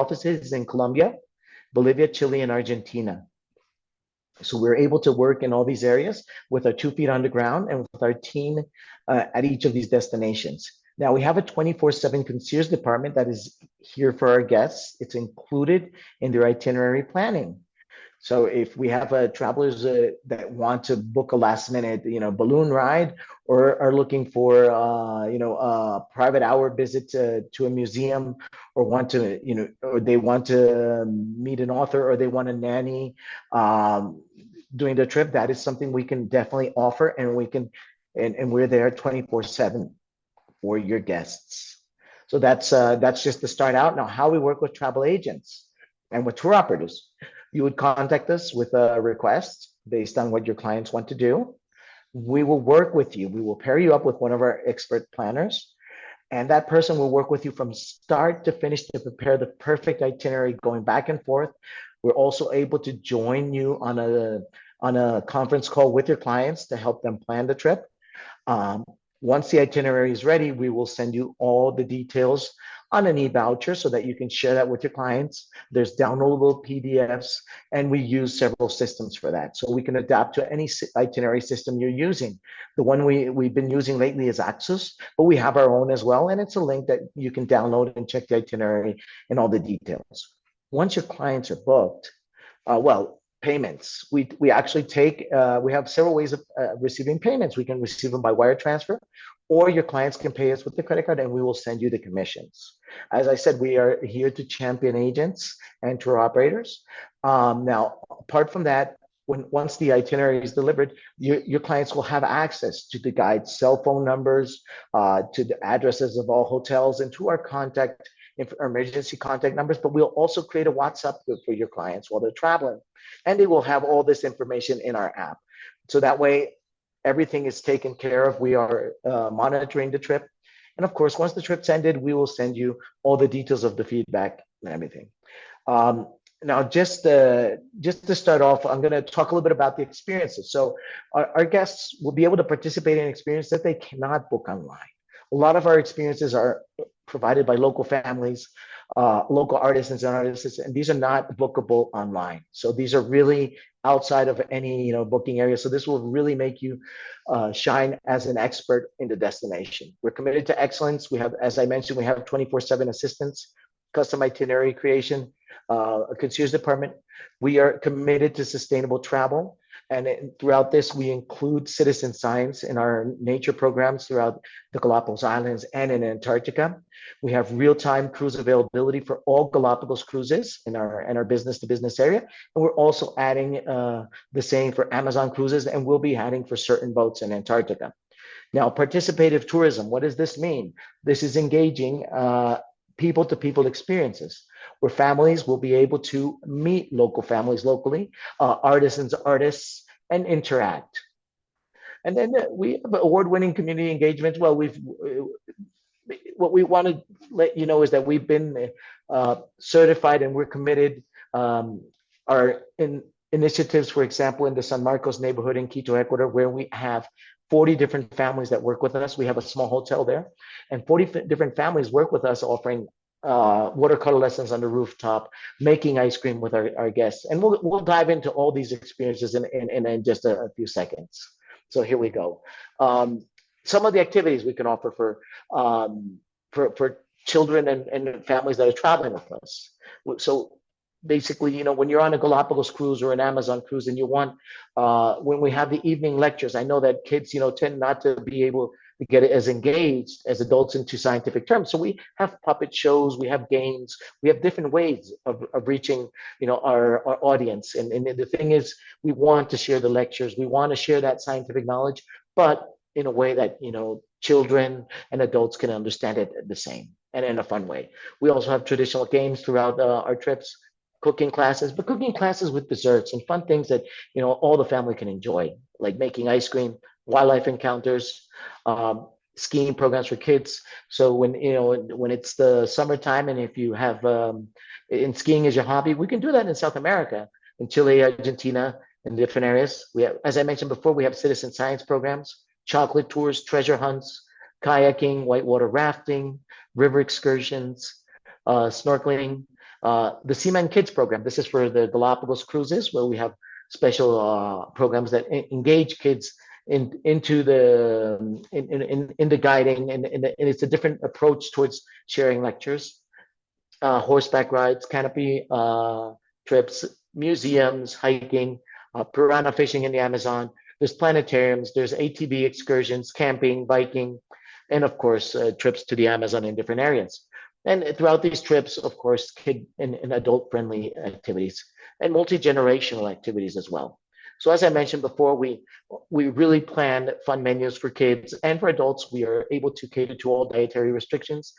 offices is in Colombia, Bolivia, Chile, and Argentina. So we're able to work in all these areas with our 2 feet on the ground and with our team at each of these destinations. Now we have a 24/7 concierge department that is here for our guests. It's included in their itinerary planning. So if we have travelers that want to book a last minute, balloon ride, or are looking for, a private hour visit to a museum, or or they want to meet an author, or they want a nanny during the trip, that is something we can definitely offer, and and we're there 24/7 for your guests. So that's just to start out. Now, how we work with travel agents and with tour operators. You would contact us with a request based on what your clients want to do. We will work with you. We will pair you up with one of our expert planners, and that person will work with you from start to finish to prepare the perfect itinerary going back and forth. We're also able to join you on a conference call with your clients to help them plan the trip. Um, Once the itinerary is ready, we will send you all the details on an e-voucher so that you can share that with your clients. There's downloadable PDFs, and we use several systems for that. So we can adapt to any itinerary system you're using. The one we've been using lately is Axis, but we have our own as well. And it's a link that you can download and check the itinerary and all the details. Once your clients are booked, payments. We actually we have several ways of receiving payments. We can receive them by wire transfer, or your clients can pay us with the credit card and we will send you the commissions. As I said, we are here to champion agents and tour operators. Now, apart from that, once the itinerary is delivered, your clients will have access to the guide's cell phone numbers, to the addresses of all hotels, and to our emergency contact numbers. But we'll also create a WhatsApp group for your clients while they're traveling, and they will have all this information in our app. So that way, everything is taken care of. We are monitoring the trip. And of course, once the trip's ended, we will send you all the details of the feedback and everything. Now, just to start off, I'm going to talk a little bit about the experiences. So our guests will be able to participate in experiences that they cannot book online. A lot of our experiences are provided by local families, local artisans and artists, and these are not bookable online. So these are really outside of any booking area. So this will really make you shine as an expert in the destination. We're committed to excellence. We have, as I mentioned, we have 24/7 assistance, custom itinerary creation, a concierge department. We are committed to sustainable travel. And throughout this, we include citizen science in our nature programs throughout the Galapagos Islands and in Antarctica. We have real-time cruise availability for all Galapagos cruises in our business-to-business area. And we're also adding the same for Amazon cruises, and we'll be adding for certain boats in Antarctica. Now, participative tourism, what does this mean? This is engaging people-to-people experiences, where families will be able to meet local families locally, artists, and interact. And then we have award-winning community engagement. Well, what we want to let you know is that we've been certified and we're committed. Our initiatives, for example, in the San Marcos neighborhood in Quito, Ecuador, where we have 40 different families that work with us. We have a small hotel there, and 40 different families work with us, offering watercolor lessons on the rooftop, making ice cream with our guests. And we'll dive into all these experiences in just a few seconds. So here we go. Some of the activities we can offer for children and families that are traveling with us. So basically, when you're on a Galapagos cruise or an Amazon cruise and you want, when we have the evening lectures, I know that kids, tend not to be able to get as engaged as adults into scientific terms. So we have puppet shows, we have games, we have different ways of reaching, our audience. And the thing is, we want to share the lectures, we want to share that scientific knowledge, but in a way that, children and adults can understand it the same and in a fun way. We also have traditional games throughout our trips, cooking classes, but cooking classes with desserts and fun things that, all the family can enjoy, like making ice cream, wildlife encounters, skiing programs for kids. So when it's the summertime, and if you have, and skiing is your hobby, we can do that in South America, in Chile, Argentina, in different areas. We have, as I mentioned before, we have citizen science programs, chocolate tours, treasure hunts, kayaking, whitewater rafting, river excursions, snorkeling. The Seaman Kids program. This is for the Galapagos cruises, where we have special programs that engage kids into in the guiding, and it's a different approach towards sharing lectures, horseback rides, canopy trips, museums, hiking, piranha fishing in the Amazon. There's planetariums, there's ATV excursions, camping, biking, and of course, trips to the Amazon in different areas. And throughout these trips, of course, kid and adult-friendly activities and multi-generational activities as well. So as I mentioned before, we really plan fun menus for kids and for adults. We are able to cater to all dietary restrictions.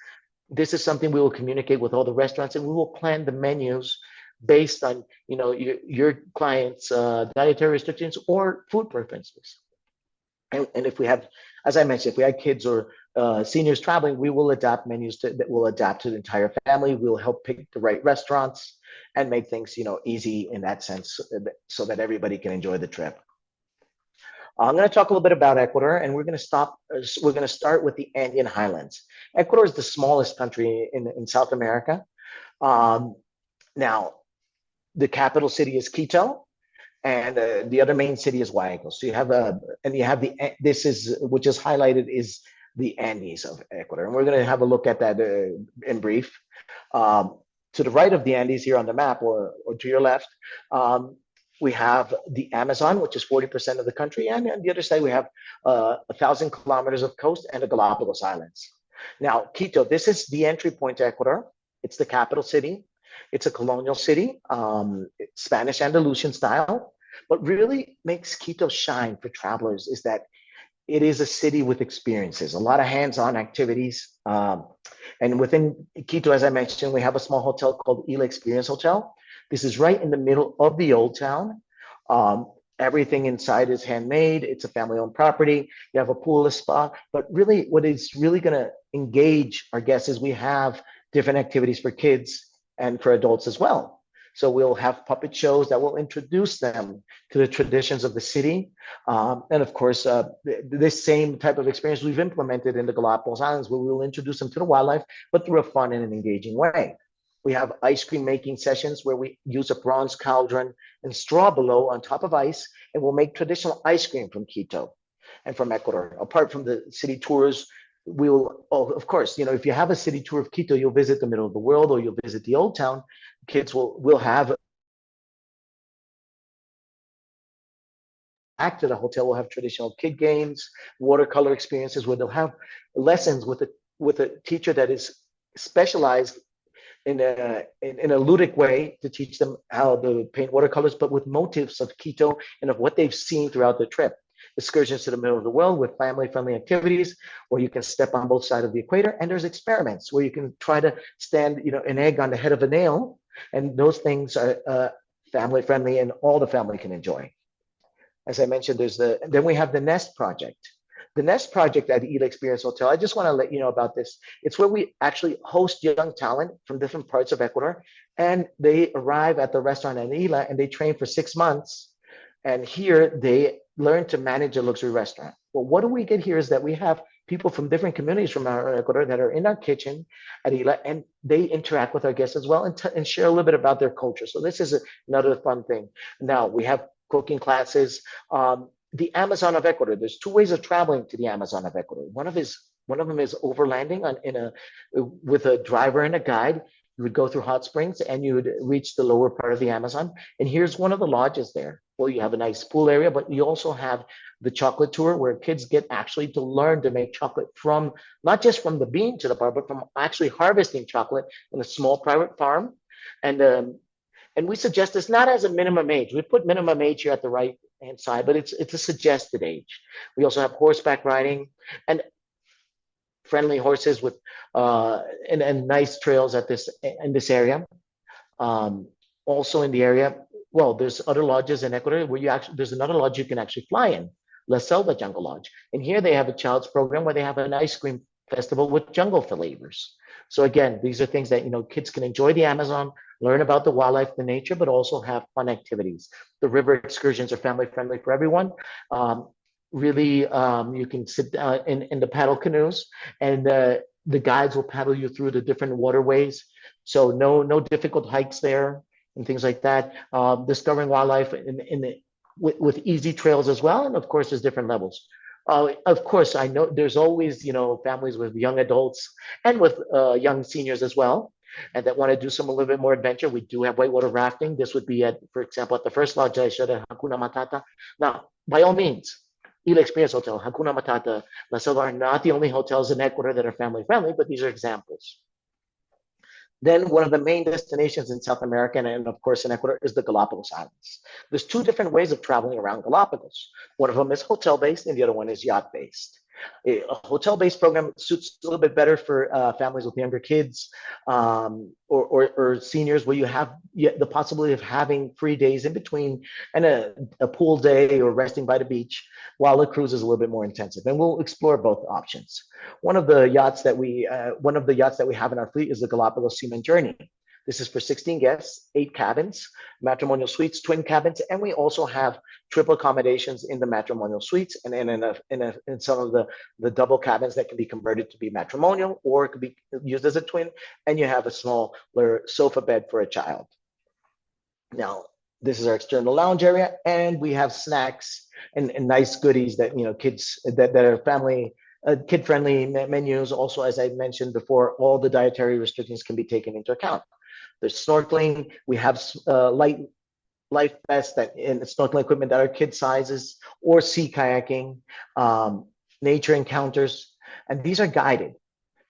This is something we will communicate with all the restaurants, and we will plan the menus based on your clients' dietary restrictions or food preferences. And if we have, as I mentioned, if we have kids or seniors traveling, we will adapt menus that will adapt to the entire family. We'll help pick the right restaurants and make things easy in that sense, so that everybody can enjoy the trip. I'm going to talk a little bit about Ecuador, and we're going to start with the Andean highlands. Ecuador is the smallest country in South America. Now, the capital city is Quito, and the other main city is Guayaquil. So you have this is, which is highlighted, is the Andes of Ecuador, and we're going to have a look at that in brief. To the right of the Andes here on the map, or to your left, we have the Amazon, which is 40% of the country, and on the other side we have 1,000 kilometers of coast and the Galapagos Islands. Now, Quito, this is the entry point to Ecuador. It's the capital city. It's a colonial city, Spanish Andalusian style. What really makes Quito shine for travelers is that it is a city with experiences, a lot of hands-on activities. And within Quito, as I mentioned, we have a small hotel called Isla Experience Hotel. This is right in the middle of the old town. Everything inside is handmade. It's a family-owned property. You have a pool, a spa, but really what is really going to engage our guests is we have different activities for kids and for adults as well. So we'll have puppet shows that will introduce them to the traditions of the city. And of course, this same type of experience we've implemented in the Galapagos Islands, where we will introduce them to the wildlife, but through a fun and an engaging way. We have ice cream making sessions where we use a bronze cauldron and straw below on top of ice, and we'll make traditional ice cream from Quito and from Ecuador. Apart from the city tours, we'll, of course, if you have a city tour of Quito, you'll visit the middle of the world or you'll visit the old town. Kids will have, back to the hotel, we'll have traditional kid games, watercolor experiences where they'll have lessons with a teacher that is specialized in a ludic way to teach them how to paint watercolors, but with motifs of Quito and of what they've seen throughout the trip. Excursions to the middle of the world with family-friendly activities, where you can step on both sides of the equator, and there's experiments where you can try to stand, an egg on the head of a nail, and those things are family-friendly, and all the family can enjoy. As I mentioned, then we have the Nest Project. The Nest Project at Isla Experience Hotel, I just want to let you know about this. It's where we actually host young talent from different parts of Ecuador, and they arrive at the restaurant in Isla, and they train for 6 months. And here they learn to manage a luxury restaurant. Well, what do we get here is that we have people from different communities from our Ecuador that are in our kitchen at Isla, and they interact with our guests as well, and share a little bit about their culture. So this is another fun thing. Now we have cooking classes. The Amazon of Ecuador, there's 2 ways of traveling to the Amazon of Ecuador. One of them is overlanding with a driver and a guide. You would go through hot springs and you would reach the lower part of the Amazon. And here's one of the lodges there. Well, you have a nice pool area, but you also have the chocolate tour, where kids get actually to learn to make chocolate from, not just from the bean to the bar, but from actually harvesting chocolate in a small private farm. And we suggest this not as a minimum age. We put minimum age here at the right hand side, but it's a suggested age. We also have horseback riding and friendly horses with and nice trails in this area. Also in the area, well, there's other lodges in Ecuador where there's another lodge you can actually fly in, La Selva Jungle Lodge. And here they have a child's program where they have an ice cream festival with jungle flavors. So again, these are things that kids can enjoy the Amazon, learn about the wildlife, the nature, but also have fun activities. The river excursions are family friendly for everyone. Really, you can sit in the paddle canoes, and The guides will paddle you through the different waterways. So no difficult hikes there and things like that. Discovering wildlife with easy trails as well. And of course, there's different levels. Of course, I know there's always, families with young adults and with young seniors as well, and that want to do some a little bit more adventure. We do have whitewater rafting. This would be for example, at the first lodge I showed at Hakuna Matata. Now, by all means, Ila Experience Hotel, Hakuna Matata, La Selva are not the only hotels in Ecuador that are family friendly, but these are examples. Then one of the main destinations in South America and of course in Ecuador is the Galapagos Islands. There's two different ways of traveling around Galapagos. One of them is hotel-based and the other one is yacht-based. A hotel-based program suits a little bit better for families with younger kids or seniors where you have the possibility of having free days in between and a pool day or resting by the beach while the cruise is a little bit more intensive. And we'll explore both options. One of the yachts that we have in our fleet is the Galapagos Seaman Journey. This is for 16 guests, 8 cabins, matrimonial suites, twin cabins, and we also have triple accommodations in the matrimonial suites and in some of the double cabins that can be converted to be matrimonial or it could be used as a twin, and you have a small sofa bed for a child. Now, this is our external lounge area, and we have snacks and nice goodies that kids that are family kid-friendly menus. Also, as I mentioned before, all the dietary restrictions can be taken into account. There's snorkeling. We have light life vests and snorkeling equipment that are kid sizes, or sea kayaking, nature encounters, and these are guided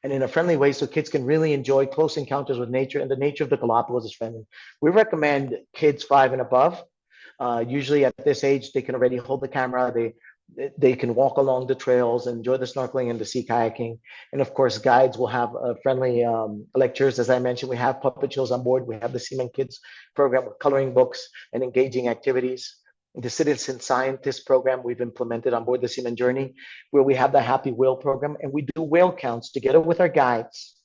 and in a friendly way so kids can really enjoy close encounters with nature, and the nature of the Galapagos is friendly. We recommend kids 5 and above. Usually at this age, they can already hold the camera. They can walk along the trails, enjoy the snorkeling and the sea kayaking. And of course, guides will have friendly lectures. As I mentioned, we have puppet shows on board. We have the Seaman Kids program with coloring books and engaging activities. The Citizen Scientist program we've implemented on board the Seaman Journey, where we have the Happy Whale program, and we do whale counts together with our guides.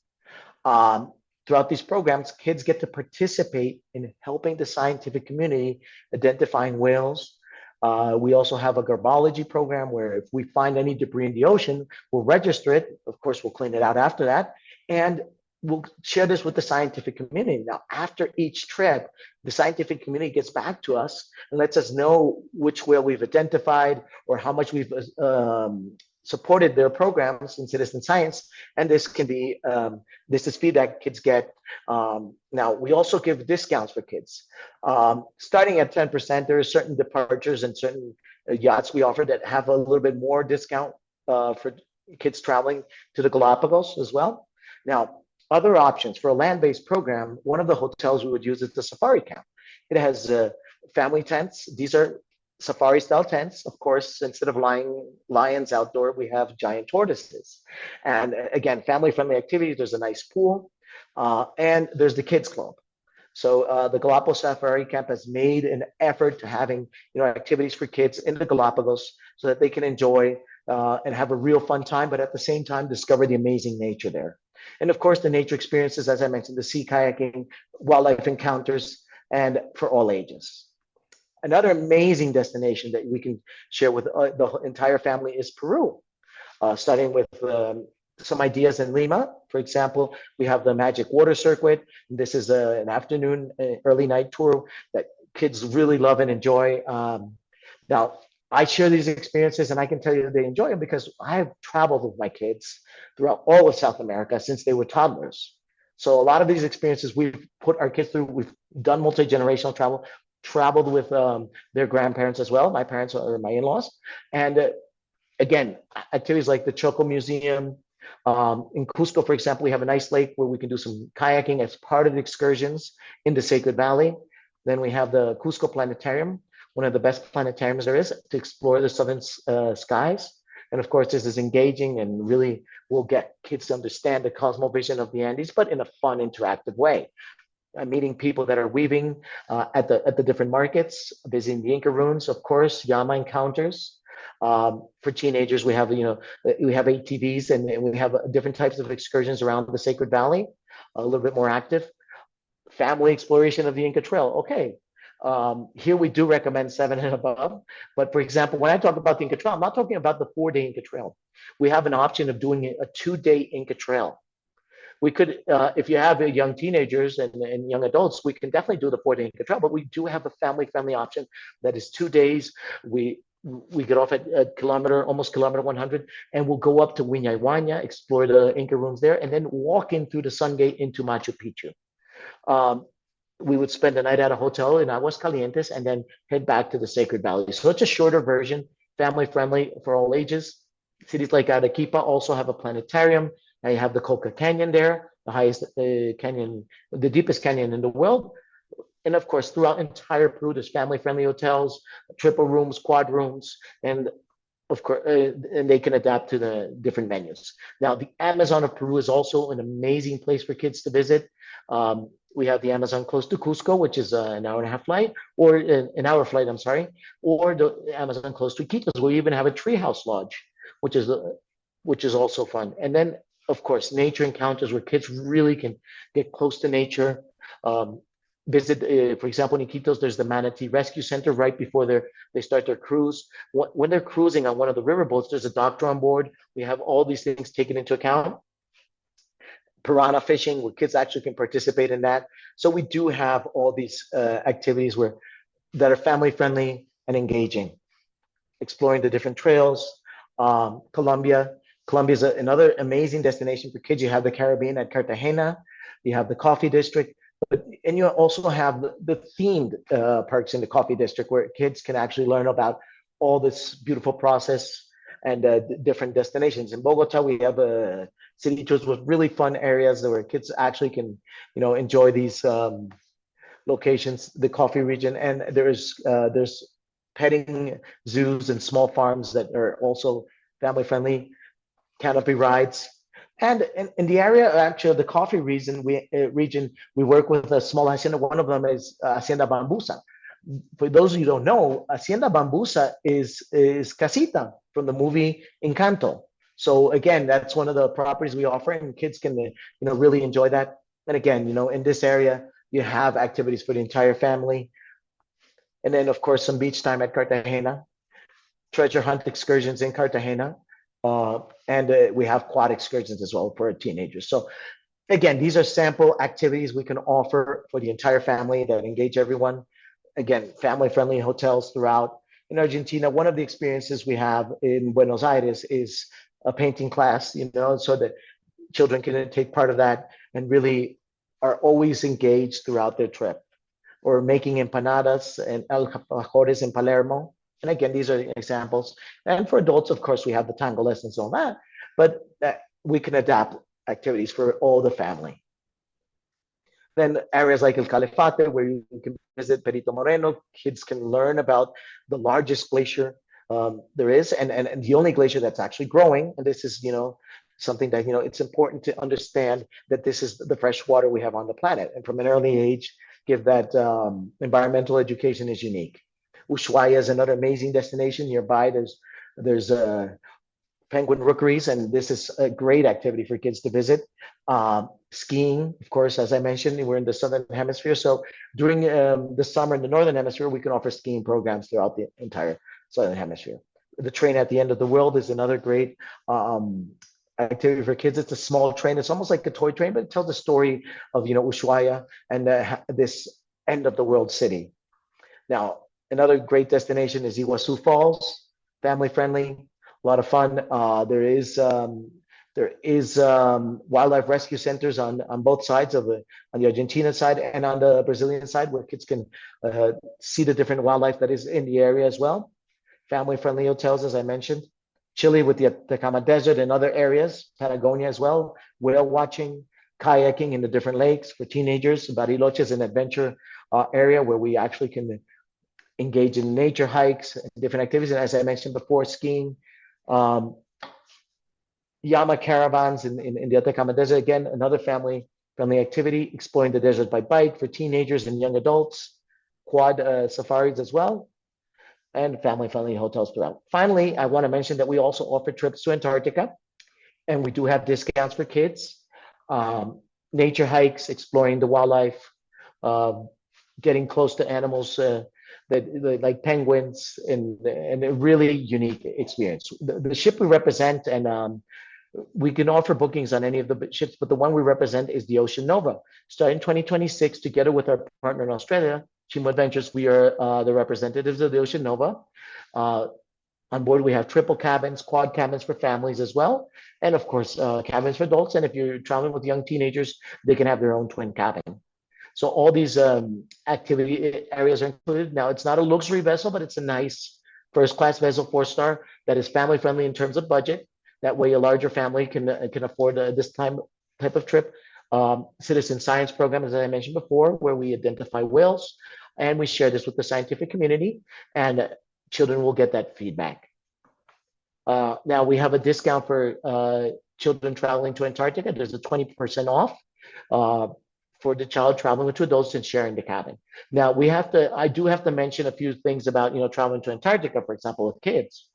Throughout these programs, kids get to participate in helping the scientific community identifying whales. We also have a garbology program where if we find any debris in the ocean, we'll register it. Of course, we'll clean it out after that. And we'll share this with the scientific community. Now, after each trip, the scientific community gets back to us and lets us know which whale we've identified or how much we've supported their programs in citizen science. And this can be, this is feedback kids get. Now, we also give discounts for kids. Starting at 10%, there are certain departures and certain yachts we offer that have a little bit more discount for kids traveling to the Galapagos as well. Now, other options for a land-based program, one of the hotels we would use is the safari camp. It has family tents. These are safari-style tents. Of course, instead of lions outdoor, we have giant tortoises. And again, family-friendly activities. There's a nice pool, and there's the kids club. So the Galapagos Safari Camp has made an effort to having activities for kids in the Galapagos so that they can enjoy and have a real fun time, but at the same time discover the amazing nature there. And of course, the nature experiences, as I mentioned, the sea kayaking, wildlife encounters, and for all ages. Another amazing destination that we can share with the entire family is Peru, starting with some ideas in Lima. For example, we have the Magic Water Circuit. This is an afternoon, early night tour that kids really love and enjoy. Now, I share these experiences and I can tell you that they enjoy them because I've traveled with my kids throughout all of South America since they were toddlers. So a lot of these experiences we've put our kids through. We've done multi-generational travel, traveled with their grandparents as well, my parents or my in-laws. And again, activities like the Choco Museum. In Cusco, for example, we have a nice lake where we can do some kayaking as part of the excursions in the Sacred Valley. Then we have the Cusco Planetarium, one of the best planetariums there is to explore the southern skies. And of course, this is engaging and really will get kids to understand the cosmovision of the Andes, but in a fun, interactive way. Meeting people that are weaving at the different markets, visiting the Inca ruins, of course, Llama encounters. For teenagers, we have ATVs and we have different types of excursions around the Sacred Valley, a little bit more active. Family exploration of the Inca Trail. Okay, Here we do recommend 7 and above. But for example, when I talk about the Inca Trail, I'm not talking about the 4-day Inca Trail. We have an option of doing a 2-day Inca Trail. We could, if you have young teenagers and young adults, we can definitely do the 4-day Inca Trail, but we do have a family-friendly option that is 2 days. We get off at almost kilometer 100, and we'll go up to Huayna, explore the Inca rooms there, and then walk in through the Sun Gate into Machu Picchu. Um, we would spend the night at a hotel in Aguascalientes and then head back to the Sacred Valley. So it's a shorter version, family friendly for all ages. Cities like Arequipa also have a planetarium. Now you have the Colca Canyon there, the highest canyon, the deepest canyon in the world. And of course, throughout entire Peru, there's family friendly hotels, triple rooms, quad rooms, and of course, and they can adapt to the different menus. Now, the Amazon of Peru is also an amazing place for kids to visit. We have the Amazon close to Cusco, which is an hour and a half flight, or an hour flight, I'm sorry, or the Amazon close to Iquitos. We even have a treehouse lodge, which is also fun. And then, of course, nature encounters where kids really can get close to nature. Um, Visit, for example, in Iquitos, there's the Manatee Rescue Center right before they start their cruise. When they're cruising on one of the river boats, there's a doctor on board. We have all these things taken into account. Piranha fishing, where kids actually can participate in that. So we do have all these activities that are family friendly and engaging. Exploring the different trails. Colombia is another amazing destination for kids. You have the Caribbean at Cartagena. You have the Coffee District. And you also have the themed parks in the Coffee District where kids can actually learn about all this beautiful process and different destinations. In Bogota, we have city tours with really fun areas where kids actually can, enjoy these locations, the coffee region. And there's petting zoos and small farms that are also family friendly, canopy rides. And in the area, actually, the coffee region, we work with a small hacienda. One of them is Hacienda Bambusa. For those of you who don't know, Hacienda Bambusa is Casita from the movie Encanto. So again, that's one of the properties we offer, and kids can really enjoy that. And again, in this area, you have activities for the entire family. And then, of course, some beach time at Cartagena, treasure hunt excursions in Cartagena. And we have quad excursions as well for teenagers. So again, these are sample activities we can offer for the entire family that engage everyone. Again, family-friendly hotels throughout. In Argentina, one of the experiences we have in Buenos Aires is a painting class, so that children can take part of that and really are always engaged throughout their trip. Or making empanadas and alfajores in Palermo. And again, these are examples. And for adults, of course, we have the tango lessons on that, but we can adapt activities for all the family. Then areas like El Calefate, where you can visit Perito Moreno, kids can learn about the largest glacier there is, and the only glacier that's actually growing. And this is, something that, it's important to understand that this is the fresh water we have on the planet. And from an early age, give that environmental education is unique. Ushuaia is another amazing destination nearby. There's penguin rookeries, and this is a great activity for kids to visit. Skiing, of course, as I mentioned, we're in the Southern Hemisphere. So during the summer in the Northern Hemisphere, we can offer skiing programs throughout the entire Southern Hemisphere. The train at the end of the world is another great activity for kids. It's a small train. It's almost like a toy train, but it tells the story of, Ushuaia and this end of the world city. Now, another great destination is Iguazu Falls, family friendly, a lot of fun. There is wildlife rescue centers on both sides on the Argentina side and on the Brazilian side, where kids can see the different wildlife that is in the area as well. Family friendly hotels, as I mentioned. Chile with the Atacama Desert and other areas, Patagonia as well, whale watching, kayaking in the different lakes for teenagers. Bariloche is an adventure area where we actually can engage in nature hikes and different activities. And as I mentioned before, skiing, llama caravans in the Atacama Desert. Again, another family-friendly activity, exploring the desert by bike for teenagers and young adults, quad safaris as well, and family-friendly hotels throughout. Finally, I want to mention that we also offer trips to Antarctica, and we do have discounts for kids, nature hikes, exploring the wildlife, getting close to animals that like penguins, and a really unique experience. The ship we represent, and we can offer bookings on any of the ships, but the one we represent is the Ocean Nova. Starting 2026, together with our partner in Australia, Chimo Adventures, we are the representatives of the Ocean Nova. Uh, on board, we have triple cabins, quad cabins for families as well, and of course, cabins for adults. And if you're traveling with young teenagers, they can have their own twin cabin. So all these activity areas are included. Now, it's not a luxury vessel, but it's a nice first class vessel, 4 star, that is family friendly in terms of budget. That way, a larger family can afford this type of trip. Citizen science program, as I mentioned before, where we identify whales, and we share this with the scientific community, and children will get that feedback. Now we have a discount for children traveling to Antarctica. There's a 20% off uh, for the child traveling with two adults and sharing the cabin. Now I do have to mention a few things about, traveling to Antarctica, for example, with kids.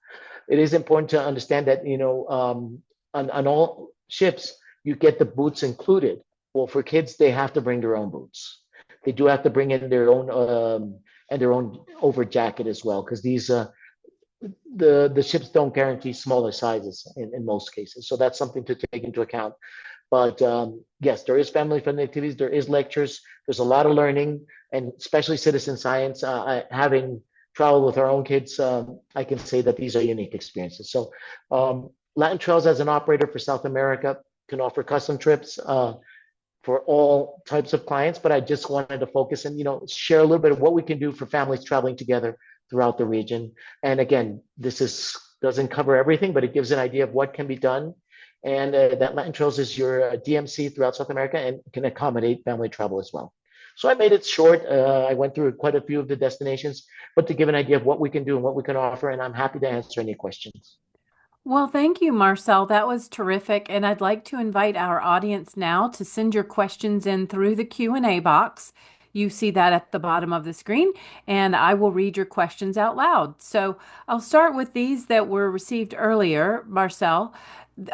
It is important to understand that, on all ships, you get the boots included. Well, for kids, they have to bring their own boots. They do have to bring in their own and their own over jacket as well, because these the ships don't guarantee smaller sizes in most cases. So that's something to take into account. But yes, there is family friendly activities. There is lectures. There's a lot of learning, and especially citizen science. Having traveled with our own kids, I can say that these are unique experiences. So Latin Trails, as an operator for South America, can offer custom trips for all types of clients. But I just wanted to focus and, share a little bit of what we can do for families traveling together throughout the region. And again, this doesn't cover everything, but it gives an idea of what can be done. And that Latin Trails is your DMC throughout South America and can accommodate family travel as well. So I made it short. I went through quite a few of the destinations, but to give an idea of what we can do and what we can offer, and I'm happy to answer any questions. Well, thank you, Marcel. That was terrific. And I'd like to invite our audience now to send your questions in through the Q&A box. You see that at the bottom of the screen, and I will read your questions out loud. So I'll start with these that were received earlier, Marcel.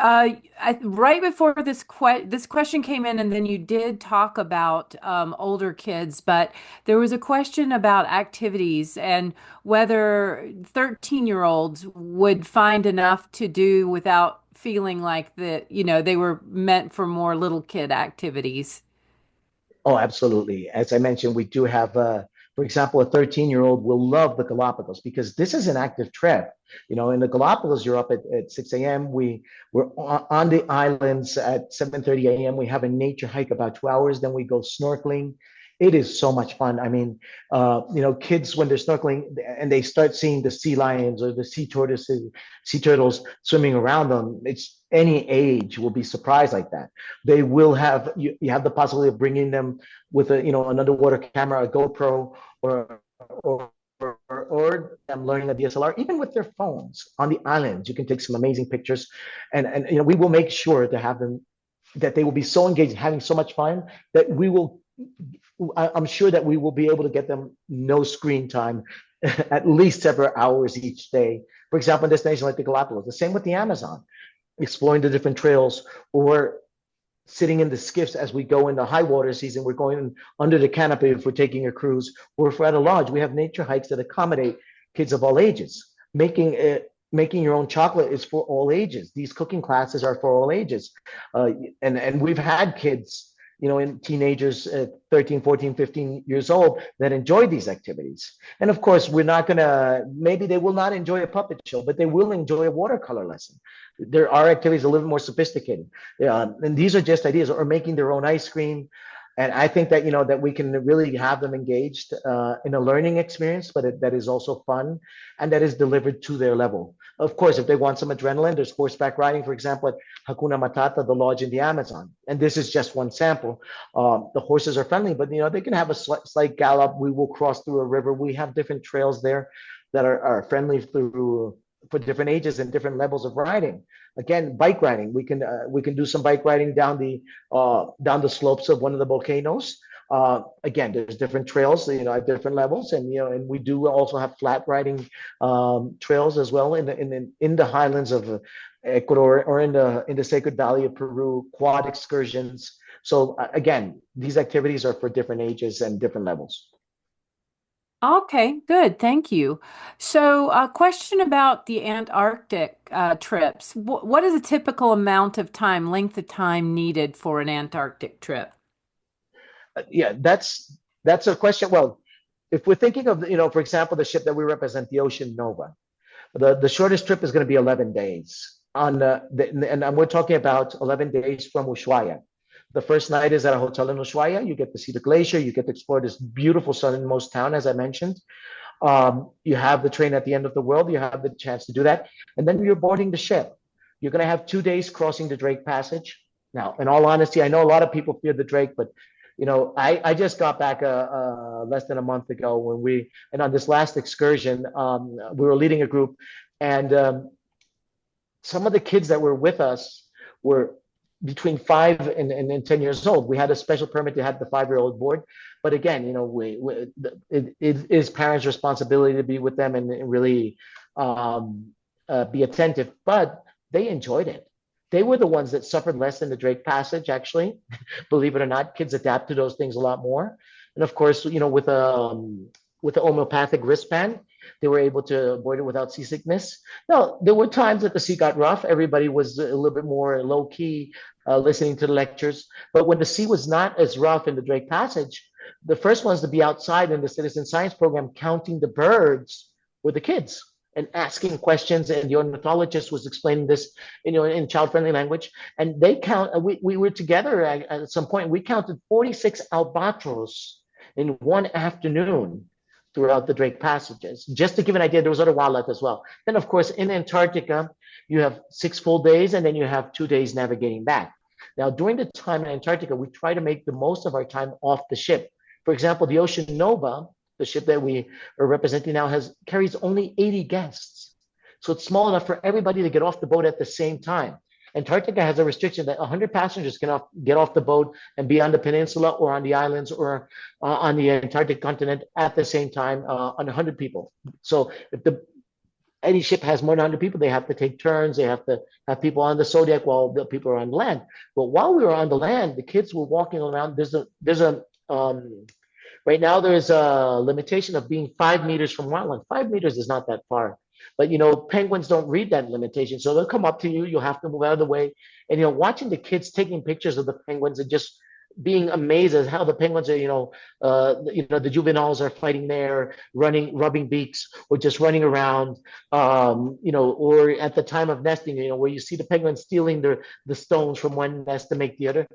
Right before this question came in, and then you did talk about older kids, but there was a question about activities and whether 13-year-olds would find enough to do without feeling like that, they were meant for more little kid activities. Oh, absolutely. As I mentioned, we do have, for example, a 13-year-old will love the Galapagos because this is an active trip. In the Galapagos, you're up at 6 a.m. We're on the islands at 7:30 a.m. We have a nature hike about 2 hours. Then we go snorkeling. It is so much fun. I mean, kids when they're snorkeling and they start seeing the sea lions or the sea turtles swimming around them, it's any age will be surprised like that. They will have you have the possibility of bringing them with an underwater camera, a GoPro, or or them learning a DSLR, even with their phones on the islands. You can take some amazing pictures, and we will make sure to have them that they will be so engaged, having so much fun that we will. I'm sure that we will be able to get them no screen time, at least several hours each day. For example, a destination like the Galapagos, the same with the Amazon, exploring the different trails, or sitting in the skiffs as we go into high water season. We're going under the canopy if we're taking a cruise, or if we're at a lodge. We have nature hikes that accommodate kids of all ages. Making your own chocolate is for all ages. These cooking classes are for all ages, and we've had kids, in teenagers, 13, 14, 15 years old, that enjoy these activities. And of course, we're not going to, maybe they will not enjoy a puppet show, but they will enjoy a watercolor lesson. There are activities a little more sophisticated. And these are just ideas, or making their own ice cream. And I think that, that we can really have them engaged in a learning experience, but that is also fun and that is delivered to their level. Of course, if they want some adrenaline, there's horseback riding, for example, at Hakuna Matata, the lodge in the Amazon. And this is just one sample. The horses are friendly, but, they can have a slight gallop. We will cross through a river. We have different trails there that are friendly for different ages and different levels of riding. Again, bike riding. We can do some bike riding down the slopes of one of the volcanoes. Again, there's different trails, at different levels, and we do also have flat riding trails as well in the highlands of Ecuador, or in the Sacred Valley of Peru, quad excursions. So again, these activities are for different ages and different levels. Okay, good. Thank you. So, a question about the Antarctic trips. What is a typical amount of time, length of time needed for an Antarctic trip? Yeah, that's a question. Well, if we're thinking of, for example, the ship that we represent, the Ocean Nova, the shortest trip is going to be 11 days and we're talking about 11 days from Ushuaia. The first night is at a hotel in Ushuaia. You get to see the glacier. You get to explore this beautiful southernmost town, as I mentioned. You have the train at the end of the world. You have the chance to do that. And then you're boarding the ship. You're going to have 2 days crossing the Drake Passage. Now, in all honesty, I know a lot of people fear the Drake, but I just got back less than a month ago and on this last excursion, we were leading a group, and some of the kids that were with us were between 5 and 10 years old. We had a special permit to have the 5-year-old board. But again, it is parents' responsibility to be with them and really be attentive. But they enjoyed it. They were the ones that suffered less in the Drake Passage, actually. Believe it or not, kids adapt to those things a lot more. And of course, with the homeopathic wristband, they were able to avoid it without seasickness. Now, there were times that the sea got rough. Everybody was a little bit more low key listening to the lectures. But when the sea was not as rough in the Drake Passage, the first ones to be outside in the citizen science program counting the birds were the kids and asking questions. And the ornithologist was explaining this, in child-friendly language. And they count. We were together at some point. We counted 46 albatros in one afternoon throughout the Drake Passages. Just to give an idea, there was other wildlife as well. Then, of course, in Antarctica, you have 6 full days, and then you have 2 days navigating back. Now, during the time in Antarctica, we try to make the most of our time off the ship. For example, the Ocean Nova, the ship that we are representing now, carries only 80 guests. So it's small enough for everybody to get off the boat at the same time. Antarctica has a restriction that 100 passengers can get off the boat and be on the peninsula or on the islands or on the Antarctic continent at the same time on 100 people. So if any ship has more than 100 people, they have to take turns. They have to have people on the Zodiac while the people are on land. But while we were on the land, the kids were walking around. Right now, there's a limitation of being 5 meters from wildland. 5 meters is not that far. But penguins don't read that limitation, so they'll come up to you. You'll have to move out of the way. And watching the kids taking pictures of the penguins and just being amazed at how the penguins are, the juveniles are fighting there, running, rubbing beaks, or just running around, or at the time of nesting, where you see the penguins stealing the stones from one nest to make the other.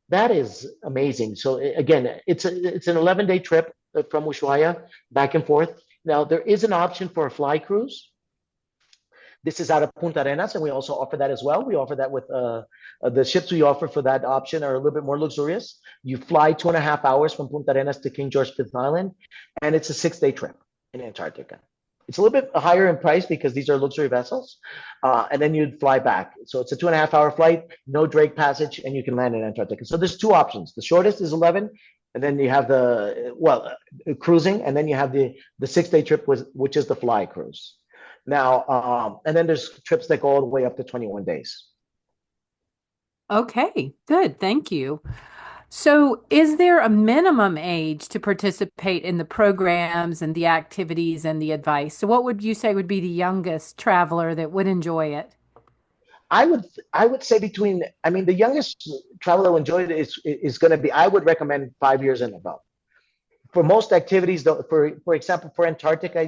That is amazing. So again, it's an 11-day trip from Ushuaia back and forth. Now there is an option for a fly cruise. This is out of Punta Arenas, and we also offer that as well. We offer that with the ships we offer for that option are a little bit more luxurious. You fly 2.5 hours from Punta Arenas to King George Fifth Island, and it's a 6-day trip in Antarctica. It's a little bit higher in price because these are luxury vessels, and then you'd fly back. So it's a 2.5-hour flight, no Drake Passage, and you can land in Antarctica. So there's two options. The shortest is 11, and then you have cruising, and then you have the 6-day trip, which is the fly cruise. Now, and then there's trips that go all the way up to 21 days. Okay, good. Thank you. So, is there a minimum age to participate in the programs and the activities and the advice? So, what would you say would be the youngest traveler that would enjoy it? I would say the youngest traveler who enjoyed it is going to be, I would recommend 5 years and above. For most activities, though, for example, for Antarctica,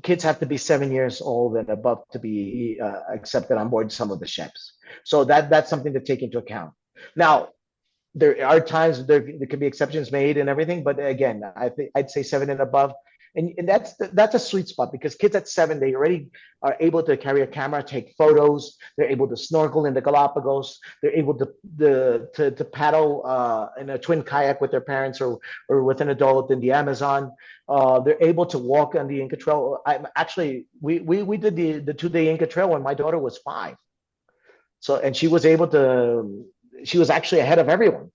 kids have to be 7 years old and above to be accepted on board some of the ships. So that's something to take into account. Now, there are times there can be exceptions made and everything, but again, I'd say 7 and above, and that's a sweet spot because kids at 7, they already are able to carry a camera, take photos. They're able to snorkel in the Galapagos. They're able to paddle in a twin kayak with their parents or with an adult in the Amazon. They're able to walk on the Inca Trail. We did the 2-day Inca Trail when my daughter was 5. So, and she was actually ahead of everyone.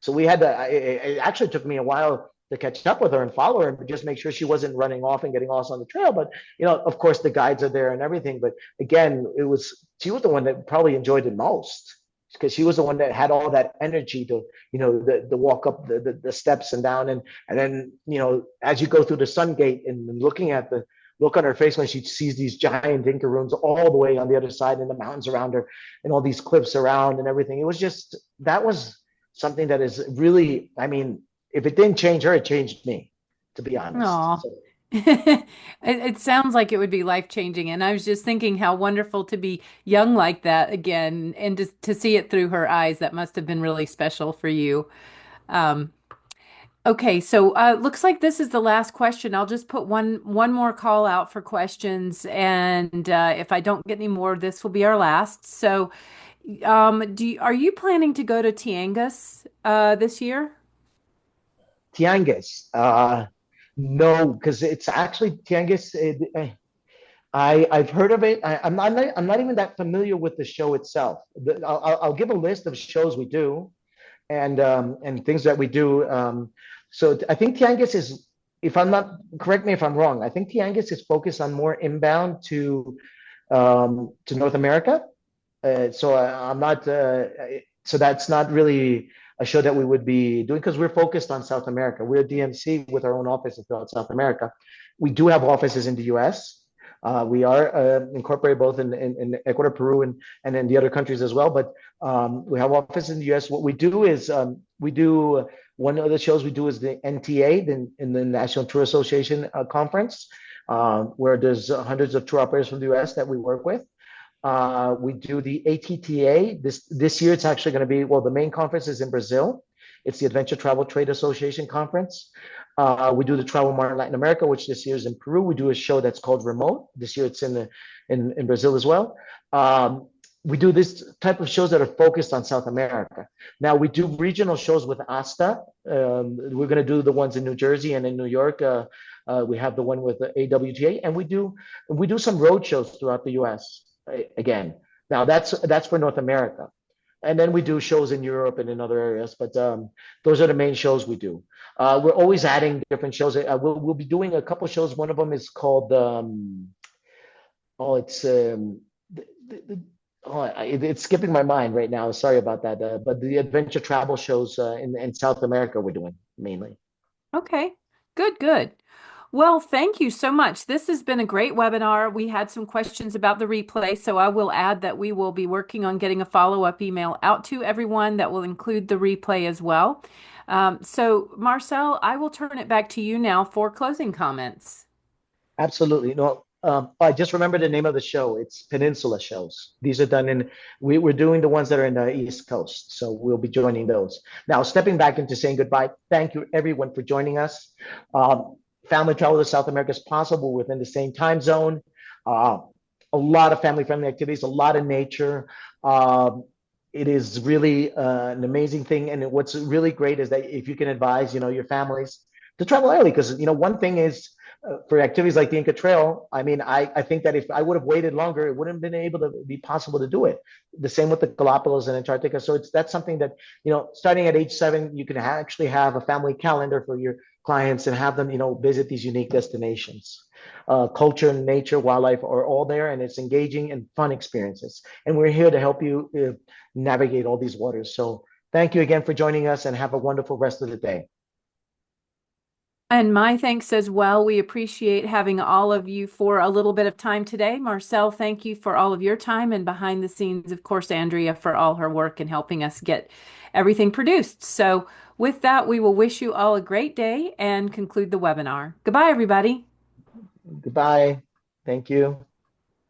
So it actually took me a while to catch up with her and follow her and just make sure she wasn't running off and getting lost on the trail. But, of course the guides are there and everything. But again, she was the one that probably enjoyed it most. because she was the one that had all that energy to, the walk up the steps and down, and then, as you go through the sun gate and looking at the look on her face when she sees these giant Inca ruins all the way on the other side and the mountains around her and all these cliffs around and everything. It was just, that was something that is really, I mean, if it didn't change her, it changed me, to be honest. Aw. So It sounds like it would be life-changing. And I was just thinking how wonderful to be young like that again and to see it through her eyes. That must have been really special for you. Um, okay, so looks like this is the last question. I'll just put one more call out for questions, and if I don't get any more, this will be our last. So, are you planning to go to Tiangas this year? Tianguis, no, because it's actually Tianguis. I've heard of it. I'm not even that familiar with the show itself. I'll give a list of shows we do and things that we do. So I think Tianguis is, if I'm not, correct me if I'm wrong. I think Tianguis is focused on more inbound to North America. So I'm not. So that's not really a show that we would be doing because we're focused on South America. We're DMC with our own offices throughout South America. We do have offices in the U.S. We are incorporated both in Ecuador, Peru, and in the other countries as well. But we have offices in the U.S. What we do is we do one of the shows we do is the NTA, in the National Tour Association conference, where there's hundreds of tour operators from the U.S. that we work with. We do the ATTA. This year, it's actually going to be, well, the main conference is in Brazil. It's the Adventure Travel Trade Association conference. We do the Travel Mart in Latin America, which this year is in Peru. We do a show that's called Remote. This year, it's in Brazil as well. We do this type of shows that are focused on South America. Now, we do regional shows with ASTA. We're going to do the ones in New Jersey and in New York. We have the one with the AWTA, and we do some road shows throughout the U.S. Again. Now that's for North America, and then we do shows in Europe and in other areas. But those are the main shows we do. We're always adding different shows. We'll be doing a couple shows. One of them is called it's it's skipping my mind right now. Sorry about that. But the adventure travel shows in South America we're doing mainly. Okay, good, good. Well, thank you so much. This has been a great webinar. We had some questions about the replay, so I will add that we will be working on getting a follow-up email out to everyone that will include the replay as well. So, Marcel, I will turn it back to you now for closing comments. Absolutely. No, I just remember the name of the show. It's Peninsula shows. These are done we're doing the ones that are in the East Coast. So we'll be joining those. Now, stepping back into saying goodbye, thank you everyone for joining us. Family travel to South America is possible within the same time zone. A lot of family-friendly activities, a lot of nature. It is really an amazing thing. And what's really great is that if you can advise, your families to travel early, because, one thing is, for activities like the Inca Trail, I mean, I think that if I would have waited longer, it wouldn't have been able to be possible to do it. The same with the Galapagos and Antarctica. So that's something that, starting at age 7, you can actually have a family calendar for your clients and have them, visit these unique destinations. Culture, nature, wildlife are all there, and it's engaging and fun experiences. And we're here to help you navigate all these waters. So thank you again for joining us, and have a wonderful rest of the day. And my thanks as well. We appreciate having all of you for a little bit of time today. Marcel, thank you for all of your time, and behind the scenes, of course, Andrea for all her work in helping us get everything produced. So with that, we will wish you all a great day and conclude the webinar. Goodbye, everybody. Goodbye. Thank you.